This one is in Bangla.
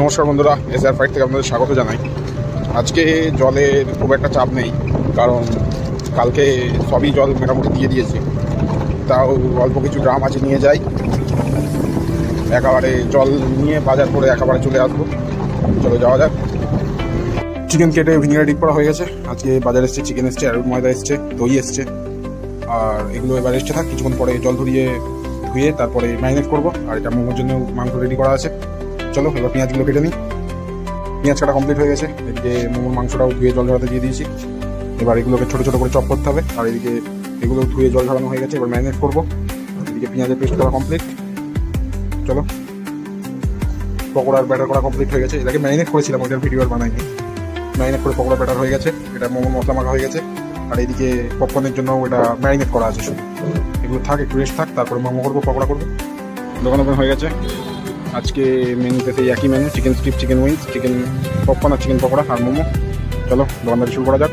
নমস্কার বন্ধুরা, এসআর ফাইট থেকে আপনাদের স্বাগত জানাই। আজকে জলের খুব একটা চাপ নেই, কারণ কালকে সবই জল মোটামুটি দিয়ে দিয়েছে। তাও অল্প কিছু ড্রাম আছে, নিয়ে যাই, একেবারে জল নিয়ে বাজার করে একেবারে চলে আসবো। চলো যাওয়া যাক। চিকেন কেটে ভিনিগার ডিপ করা হয়ে গেছে। আজকে বাজার এসছে, চিকেন এসছে, আর ময়দা এসছে, দই এসছে, আর এগুলো এবার এসছে থাক। কিছুক্ষণ পরে জল ধরিয়ে ধুয়ে তারপরে ম্যারিনেট করবো। আর এটা মোমোর জন্য মাংস রেডি করা আছে। চলো এবার পেঁয়াজগুলো কেটে নিই। পেঁয়াজ কাটা কমপ্লিট হয়ে গেছে। এদিকে মোমোর মাংসটাও ধুয়ে জল ঝরাতে দিয়ে দিয়েছি। এবার এগুলোকে ছোটো ছোটো করে চপ করতে হবে। আর এদিকে এগুলো ধুয়ে জল ঝরানো হয়ে গেছে, এবার ম্যারিনেট করবো। এদিকে পেঁয়াজের পেস্ট করা কমপ্লিট। চলো, পকোড়ার ব্যাটার করা কমপ্লিট হয়ে গেছে। এটাকে ম্যারিনেট করেছিলাম, ওইটার ভিডিও আর বানাইনি। ম্যারিনেট করে পকোড়ার ব্যাটার হয়ে গেছে। এটা মোমোর মশলা মাখা হয়ে গেছে। আর এদিকে পপকর্নের জন্য ওটা ম্যারিনেট করা আছে শুধু। এগুলো থাক, একটু রেস্ট থাক, তারপরে মোমো করবো, পকোড়া করবো। দোকান ওপেন হয়ে গেছে। আজকে মেনুতে সেই একই menu, chicken strip, chicken wings, chicken popcorn আর চিকেন পকোড়া আর মোমো। চলো দোকানদারি শুরু করা যাক।